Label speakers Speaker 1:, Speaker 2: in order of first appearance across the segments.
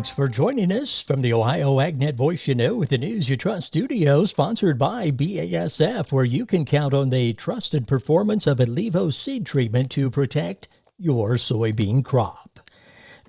Speaker 1: Thanks for joining us from the Ohio AgNet Voice You Know with the News You Trust studio, sponsored by BASF, where you can count on the trusted performance of Allevo seed treatment to protect your soybean crop.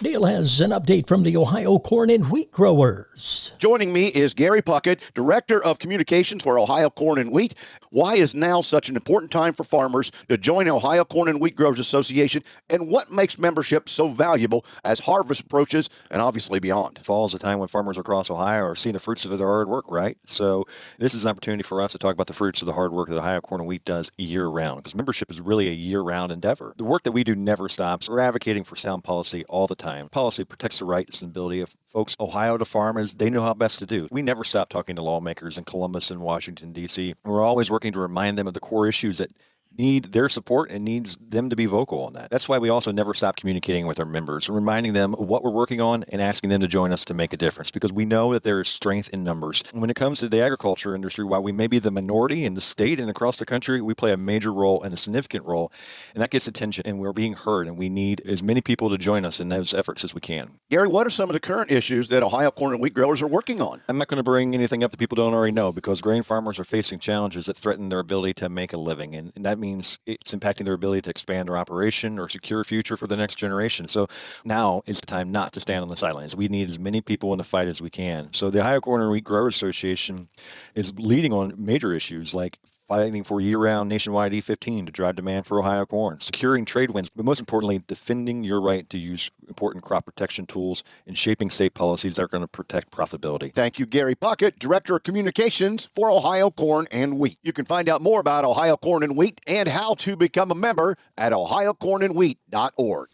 Speaker 1: Neil has an update from the Ohio corn and wheat growers.
Speaker 2: Joining me is Gary Puckett, Director of Communications for Ohio Corn and Wheat. Why is now such an important time for farmers to join Ohio Corn and Wheat Growers Association, and what makes membership so valuable as harvest approaches and obviously beyond?
Speaker 3: Fall is a time when farmers across Ohio are seeing the fruits of their hard work, right? So this is an opportunity for us to talk about the fruits of the hard work that Ohio Corn and Wheat does year-round, because membership is really a year-round endeavor. The work that we do never stops. We're advocating for sound policy all the time. Policy protects the rights and ability of folks Ohio to farm as they know how best to do. We never stop talking to lawmakers in Columbus and Washington, D.C. We're always working to remind them of the core issues that need their support and needs them to be vocal on that. That's why we also never stop communicating with our members, reminding them of what we're working on and asking them to join us to make a difference, because we know that there is strength in numbers. When it comes to the agriculture industry, while we may be the minority in the state and across the country, we play a major role and a significant role, and that gets attention, and we're being heard, and we need as many people to join us in those efforts as we can.
Speaker 2: Gary, what are some of the current issues that Ohio Corn and Wheat growers are working on?
Speaker 3: I'm not going to bring anything up that people don't already know, because grain farmers are facing challenges that threaten their ability to make a living, and that means it's impacting their ability to expand their operation or secure a future for the next generation. So now is the time not to stand on the sidelines. We need as many people in the fight as we can. So the Ohio Corn and Wheat Growers Association is leading on major issues like fighting for year-round nationwide E15 to drive demand for Ohio corn, securing trade wins, but most importantly, defending your right to use important crop protection tools and shaping state policies that are going to protect profitability.
Speaker 2: Thank you, Gary Puckett, Director of Communications for Ohio Corn and Wheat. You can find out more about Ohio Corn and Wheat and how to become a member at ohiocornandwheat.org.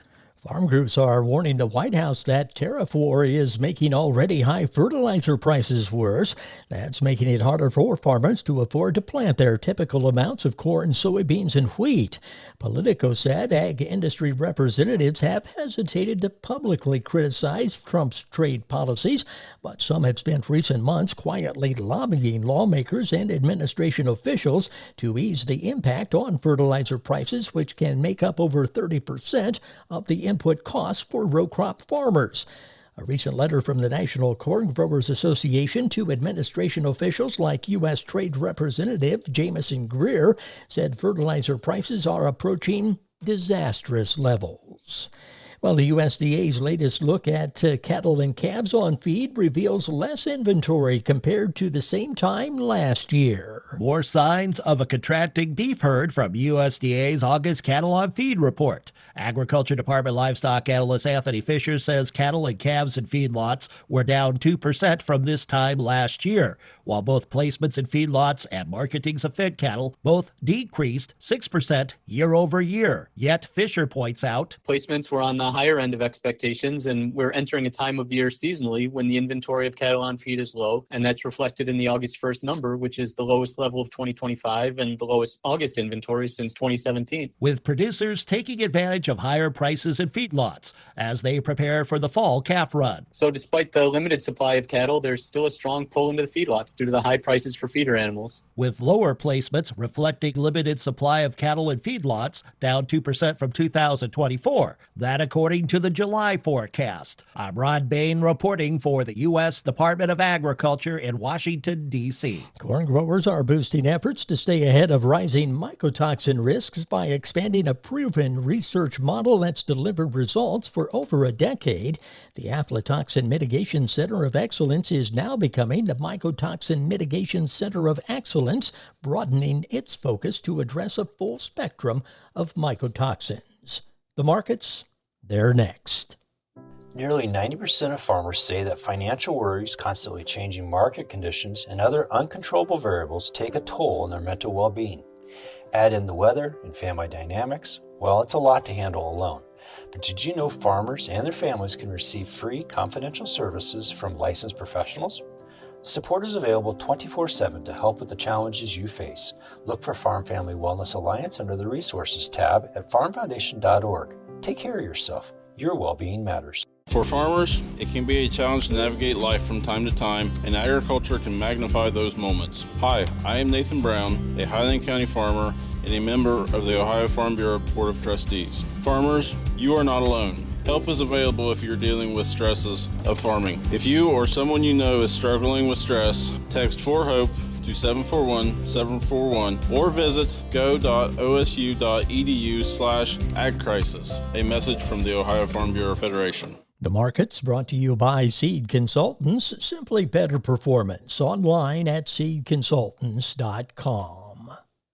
Speaker 1: Farm groups are warning the White House that tariff war is making already high fertilizer prices worse. That's making it harder for farmers to afford to plant their typical amounts of corn, soybeans, and wheat. Politico said ag industry representatives have hesitated to publicly criticize Trump's trade policies, but some have spent recent months quietly lobbying lawmakers and administration officials to ease the impact on fertilizer prices, which can make up over 30% of the input costs for row crop farmers. A recent letter from the National Corn Growers Association to administration officials like U.S. Trade Representative Jamison Greer said fertilizer prices are approaching disastrous levels. Well, the USDA's latest look at cattle and calves on feed reveals less inventory compared to the same time last year.
Speaker 4: More signs of a contracting beef herd from USDA's August cattle on feed report. Agriculture Department livestock analyst Anthony Fisher says cattle and calves in feedlots were down 2% from this time last year, while both placements in feedlots and marketings of fed cattle both decreased 6% year over year. Yet Fisher points out
Speaker 5: placements were on the higher end of expectations, and we're entering a time of year seasonally when the inventory of cattle on feed is low, and that's reflected in the August 1st number, which is the lowest level of 2025 and the lowest August inventory since 2017.
Speaker 4: With producers taking advantage of higher prices in feedlots as they prepare for the fall calf run.
Speaker 5: So despite the limited supply of cattle, there's still a strong pull into the feedlots due to the high prices for feeder animals.
Speaker 4: With lower placements reflecting limited supply of cattle in feedlots, down 2% from 2024. That according to the July forecast. I'm Ron Bain reporting for the U.S. Department of Agriculture in Washington, D.C.
Speaker 1: Corn growers are boosting efforts to stay ahead of rising mycotoxin risks by expanding a proven research model that's delivered results for over a decade. The Aflatoxin Mitigation Center of Excellence is now becoming the Mycotoxin Mitigation Center of Excellence, broadening its focus to address a full spectrum of mycotoxins. The markets, they're next.
Speaker 6: Nearly 90% of farmers say that financial worries, constantly changing market conditions, and other uncontrollable variables take a toll on their mental well-being. Add in the weather and family dynamics, well, it's a lot to handle alone. But did you know farmers and their families can receive free confidential services from licensed professionals? Support is available 24/7 to help with the challenges you face. Look for Farm Family Wellness Alliance under the Resources tab at farmfoundation.org. Take care of yourself. Your well-being matters.
Speaker 7: For farmers, it can be a challenge to navigate life from time to time, and agriculture can magnify those moments. Hi, I am Nathan Brown, a Highland County farmer and a member of the Ohio Farm Bureau Board of Trustees. Farmers, you are not alone. Help is available if you're dealing with stresses of farming. If you or someone you know is struggling with stress, text 4HOPE to 741-741 or visit go.osu.edu/agcrisis. A message from the Ohio Farm Bureau Federation.
Speaker 1: The market's brought to you by Seed Consultants, simply better performance, online at seedconsultants.com.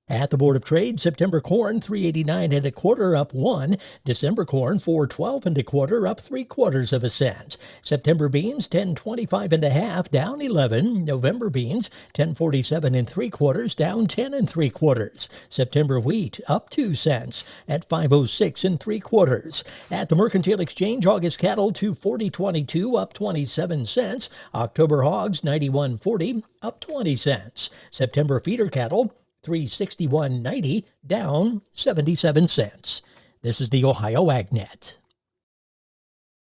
Speaker 1: At the Board of Trade, September corn $3.89 1/4 up 1. December corn $4.12 1/4 up 3/4 cent. September beans $10.25 1/2 down 11. November beans $10.47 3/4 down 10 3/4. September wheat up 2 cents at $5.06 3/4. At the Mercantile Exchange, August cattle $240.22 up 27 cents. October hogs $91.40 up 20 cents. September feeder cattle $361.90 down 77 cents. This is the Ohio AgNet.